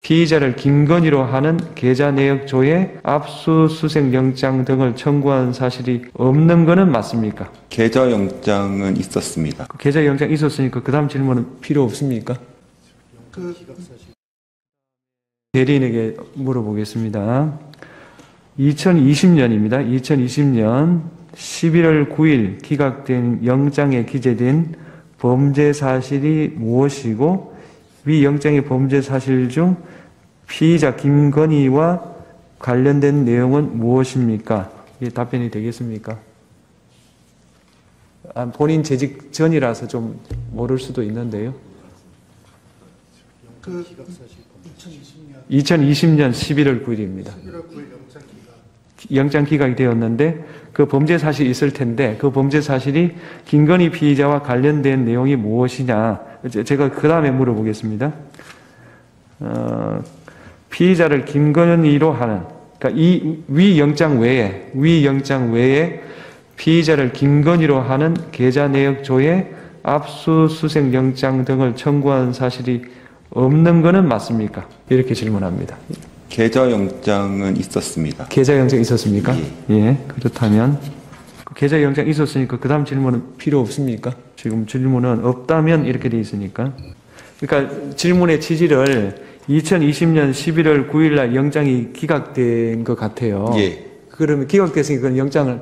피의자를 김건희로 하는 계좌 내역 조회, 압수수색 영장 등을 청구한 사실이 없는 것은 맞습니까? 계좌 영장은 있었습니다. 계좌 영장 있었으니까 그 다음 질문은 필요 없습니까? 대리인에게 물어보겠습니다. 2020년입니다. 2020년 11월 9일 기각된 영장에 기재된 범죄 사실이 무엇이고 위 영장의 범죄 사실 중 피의자 김건희와 관련된 내용은 무엇입니까? 이게 답변이 되겠습니까? 본인 재직 전이라서 좀 모를 수도 있는데요. 2020년 11월 9일입니다. 영장 기각이 되었는데 그 범죄 사실이 있을 텐데 그 범죄 사실이 김건희 피의자와 관련된 내용이 무엇이냐. 제가 그 다음에 물어보겠습니다. 피의자를 김건희로 하는, 그러니까 이 위 영장 외에 피의자를 김건희로 하는 계좌 내역 조회, 압수수색 영장 등을 청구한 사실이 없는 것은 맞습니까? 이렇게 질문합니다. 계좌 영장은 있었습니다. 계좌 영장 있었습니까? 예. 예. 그렇다면 계좌 영장 있었으니까 그 다음 질문은 필요 없습니까? 지금 질문은 없다면 이렇게 돼 있으니까. 그러니까 질문의 취지를 2020년 11월 9일 날 영장이 기각된 것 같아요. 예. 그러면 기각됐으니까 그런 영장을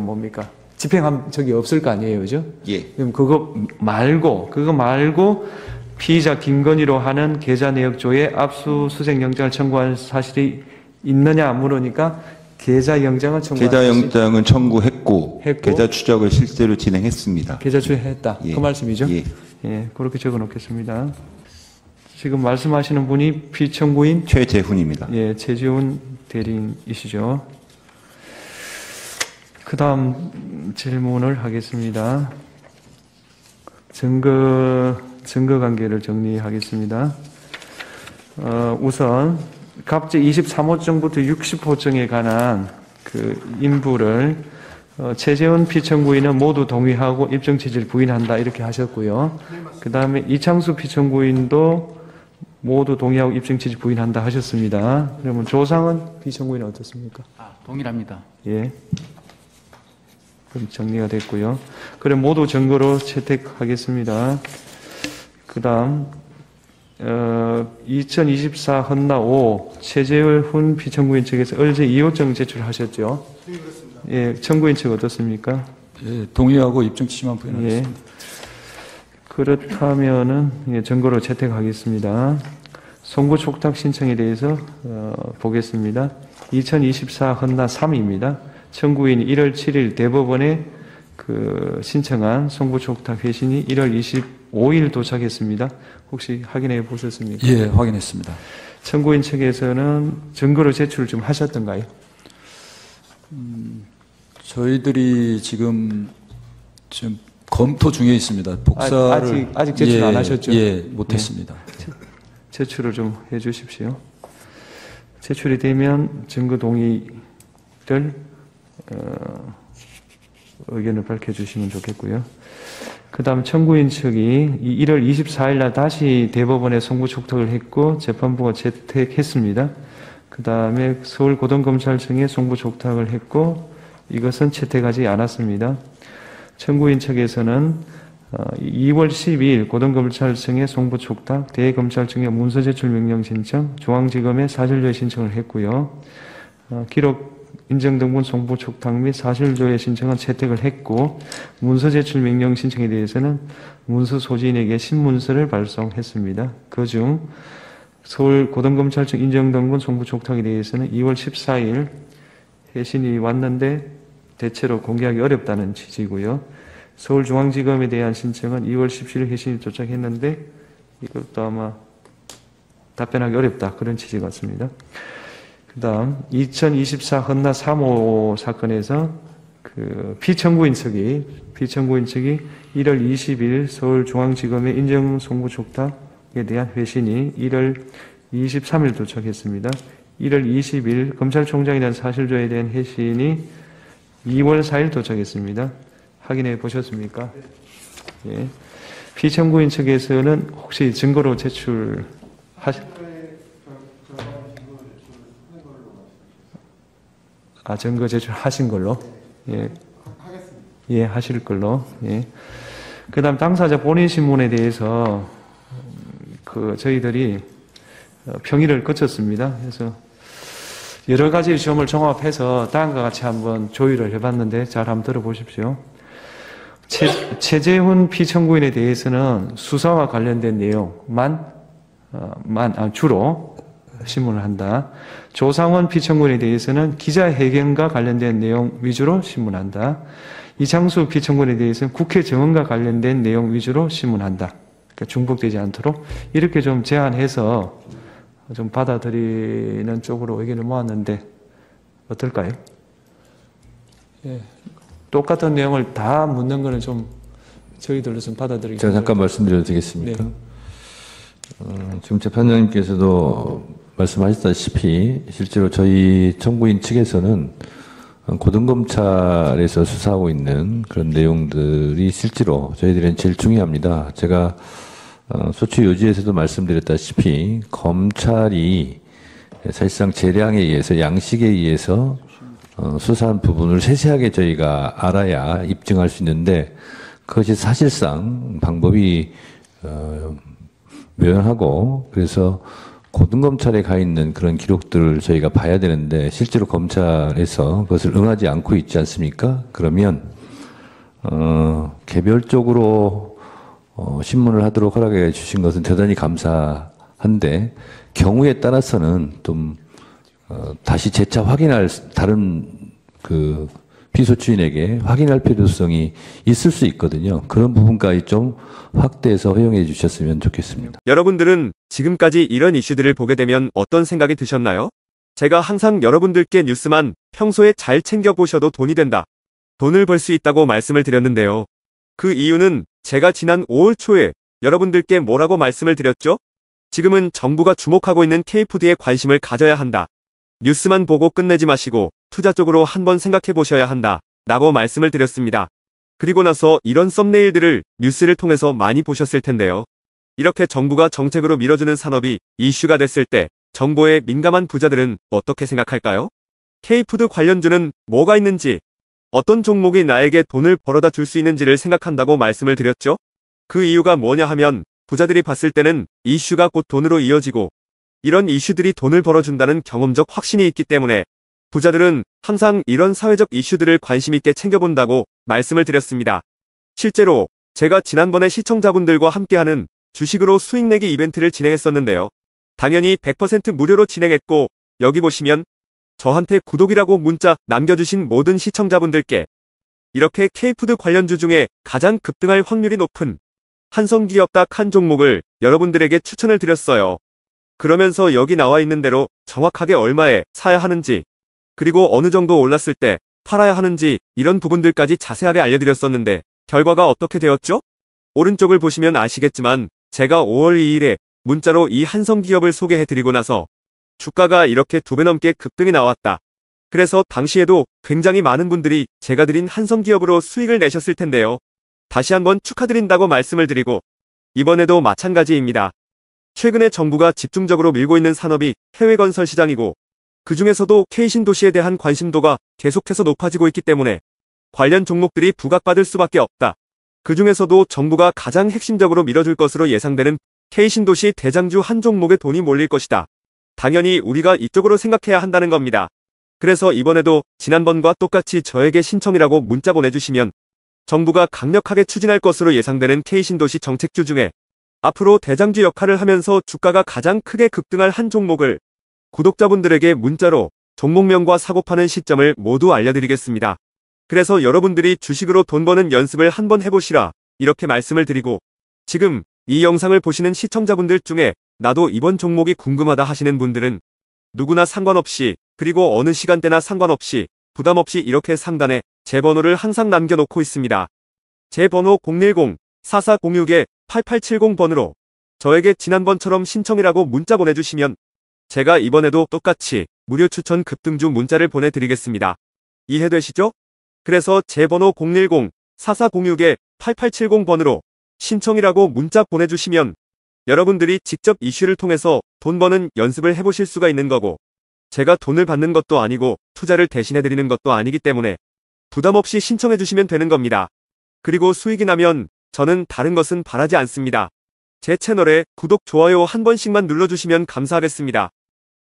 뭡니까? 집행한 적이 없을 거 아니에요, 그죠? 예. 그럼 그거 말고 피의자 김건희로 하는 계좌 내역 조회, 압수수색 영장을 청구한 사실이 있느냐 물으니까 계좌 영장을 청구했고 계좌 추적을 실제로 진행했습니다. 계좌 추적했다. 예. 그 말씀이죠? 예. 예, 그렇게 적어 놓겠습니다. 지금 말씀하시는 분이 피청구인 최재훈입니다. 예, 최재훈 대리인이시죠. 그 다음 질문을 하겠습니다. 증거 관계를 정리하겠습니다. 우선 갑제 23호증부터 60호증에 관한 그 인부를 최재훈 피청구인은 모두 동의하고 입증 취지를 부인한다 이렇게 하셨고요. 그 다음에 이창수 피청구인도 모두 동의하고 입증 취지 부인한다 하셨습니다. 그러면 조상은 피청구인은 어떻습니까? 동일합니다. 예. 그럼 정리가 됐고요. 그럼 모두 증거로 채택하겠습니다. 그 다음 2024 헌나 5 최재훈 피청구인 측에서 어제 2호증 제출하셨죠? 네, 그렇습니다. 예, 청구인 측 어떻습니까? 예, 동의하고 입증 취지만 부인하겠습니다. 예. 그렇다면은 증거로 채택하겠습니다. 송부 촉탁 신청에 대해서 보겠습니다. 2024 헌나 3입니다. 청구인이 1월 7일 대법원에 신청한 송부 촉탁 회신이 1월 25일 도착했습니다. 혹시 확인해 보셨습니까? 예, 확인했습니다. 청구인 측에서는 증거로 제출을 좀 하셨던가요? 저희들이 지금 검토 중에 있습니다. 복사를 아직 제출 안 하셨죠? 예, 못했습니다. 제출을 좀 해주십시오. 제출이 되면 증거 동의를 의견을 밝혀주시면 좋겠고요. 그 다음 청구인 측이 1월 24일 날 다시 대법원에 송부 촉탁을 했고 재판부가 채택했습니다. 그 다음에 서울고등검찰청에 송부 촉탁을 했고 이것은 채택하지 않았습니다. 청구인 측에서는 2월 12일 고등검찰청에 송부 촉탁, 대검찰청에 문서 제출 명령 신청, 중앙지검에 사실조회 신청을 했고요. 기록 인정등본 송부 촉탁 및 사실조회 신청은 채택을 했고 문서 제출 명령 신청에 대해서는 문서 소지인에게 신문서를 발송했습니다. 그중 서울 고등검찰청 인정등본 송부 촉탁에 대해서는 2월 14일 회신이 왔는데 대체로 공개하기 어렵다는 취지고요. 서울중앙지검에 대한 신청은 2월 17일 회신이 도착했는데 이것도 아마 답변하기 어렵다 그런 취지 같습니다. 그 다음 2024 헌나 3호 사건에서 피청구인 측이 1월 20일 서울중앙지검의 인정송부 촉탁에 대한 회신이 1월 23일 도착했습니다. 1월 20일 검찰총장에 대한 사실조회에 대한 회신이 2월 4일 도착했습니다. 확인해 보셨습니까? 예. 피청구인 측에서는 혹시 증거로 제출하셨습니까? 하시, 증거 제출하신 걸로? 예. 예, 하실 걸로. 예. 그 다음 당사자 본인 신문에 대해서, 저희들이 평의를 거쳤습니다. 그래서 여러 가지 점을 종합해서 다음과 같이 한번 조율을 해봤는데 잘 한번 들어보십시오. 최재훈 피청구인에 대해서는 수사와 관련된 내용만 주로 신문을 한다. 조상원 피청구인에 대해서는 기자회견과 관련된 내용 위주로 신문한다. 이창수 피청구인에 대해서는 국회 정원과 관련된 내용 위주로 신문한다. 그러니까 중복되지 않도록 이렇게 좀 제안해서 좀 받아들이는 쪽으로 의견을 모았는데 어떨까요? 예. 똑같은 내용을 다 묻는 거는 좀 저희들로 좀 받아들이기 제가 잠깐 말씀드려도 되겠습니까? 네. 지금 재판장님께서도 말씀하셨다시피 실제로 저희 청구인 측에서는 고등검찰에서 수사하고 있는 그런 내용들이 실제로 저희들은 제일 중요합니다. 제가 소추 요지에서도 말씀드렸다시피 검찰이 사실상 재량에 의해서 양식에 의해서 수사한 부분을 세세하게 저희가 알아야 입증할 수 있는데 그것이 사실상 방법이 묘연하고 그래서 고등검찰에 가 있는 그런 기록들을 저희가 봐야 되는데 실제로 검찰에서 그것을 응하지 않고 있지 않습니까? 그러면 개별적으로 신문을 하도록 허락해 주신 것은 대단히 감사한데 경우에 따라서는 좀 다시 재차 확인할 다른 피소추인에게 확인할 필요성이 있을 수 있거든요. 그런 부분까지 좀 확대해서 허용해 주셨으면 좋겠습니다. 여러분들은 지금까지 이런 이슈들을 보게 되면 어떤 생각이 드셨나요? 제가 항상 여러분들께 뉴스만 평소에 잘 챙겨보셔도 돈이 된다. 돈을 벌 수 있다고 말씀을 드렸는데요. 그 이유는 제가 지난 5월 초에 여러분들께 뭐라고 말씀을 드렸죠? 지금은 정부가 주목하고 있는 K푸드에 관심을 가져야 한다. 뉴스만 보고 끝내지 마시고 투자 쪽으로 한번 생각해 보셔야 한다. 라고 말씀을 드렸습니다. 그리고 나서 이런 썸네일들을 뉴스를 통해서 많이 보셨을 텐데요. 이렇게 정부가 정책으로 밀어주는 산업이 이슈가 됐을 때 정보에 민감한 부자들은 어떻게 생각할까요? K푸드 관련주는 뭐가 있는지, 어떤 종목이 나에게 돈을 벌어다 줄 수 있는지를 생각한다고 말씀을 드렸죠? 그 이유가 뭐냐 하면 부자들이 봤을 때는 이슈가 곧 돈으로 이어지고 이런 이슈들이 돈을 벌어준다는 경험적 확신이 있기 때문에 부자들은 항상 이런 사회적 이슈들을 관심 있게 챙겨본다고 말씀을 드렸습니다. 실제로 제가 지난번에 시청자분들과 함께하는 주식으로 수익 내기 이벤트를 진행했었는데요. 당연히 100% 무료로 진행했고 여기 보시면 저한테 구독이라고 문자 남겨주신 모든 시청자분들께 이렇게 K푸드 관련주 중에 가장 급등할 확률이 높은 한성기업 딱 한 종목을 여러분들에게 추천을 드렸어요. 그러면서 여기 나와 있는 대로 정확하게 얼마에 사야 하는지 그리고 어느 정도 올랐을 때 팔아야 하는지 이런 부분들까지 자세하게 알려드렸었는데 결과가 어떻게 되었죠? 오른쪽을 보시면 아시겠지만 제가 5월 2일에 문자로 이 한성기업을 소개해드리고 나서 주가가 이렇게 2배 넘게 급등이 나왔다. 그래서 당시에도 굉장히 많은 분들이 제가 드린 한성기업으로 수익을 내셨을 텐데요. 다시 한번 축하드린다고 말씀을 드리고 이번에도 마찬가지입니다. 최근에 정부가 집중적으로 밀고 있는 산업이 해외 건설 시장이고 그 중에서도 K신도시에 대한 관심도가 계속해서 높아지고 있기 때문에 관련 종목들이 부각받을 수밖에 없다. 그 중에서도 정부가 가장 핵심적으로 밀어줄 것으로 예상되는 K신도시 대장주 한 종목에 돈이 몰릴 것이다. 당연히 우리가 이쪽으로 생각해야 한다는 겁니다. 그래서 이번에도 지난번과 똑같이 저에게 신청이라고 문자 보내주시면 정부가 강력하게 추진할 것으로 예상되는 K신도시 정책주 중에 앞으로 대장주 역할을 하면서 주가가 가장 크게 급등할 한 종목을 구독자분들에게 문자로 종목명과 사고파는 시점을 모두 알려드리겠습니다. 그래서 여러분들이 주식으로 돈 버는 연습을 한번 해보시라 이렇게 말씀을 드리고 지금 이 영상을 보시는 시청자분들 중에 나도 이번 종목이 궁금하다 하시는 분들은 누구나 상관없이 그리고 어느 시간대나 상관없이 부담없이 이렇게 상단에 제 번호를 항상 남겨놓고 있습니다. 제 번호 010-4406-8870번으로 저에게 지난번처럼 신청이라고 문자 보내주시면 제가 이번에도 똑같이 무료 추천 급등주 문자를 보내드리겠습니다. 이해되시죠? 그래서 제 번호 010-4406-8870번으로 신청이라고 문자 보내주시면 여러분들이 직접 이슈를 통해서 돈 버는 연습을 해보실 수가 있는 거고, 제가 돈을 받는 것도 아니고 투자를 대신해드리는 것도 아니기 때문에 부담 없이 신청해주시면 되는 겁니다. 그리고 수익이 나면 저는 다른 것은 바라지 않습니다. 제 채널에 구독, 좋아요 한 번씩만 눌러주시면 감사하겠습니다.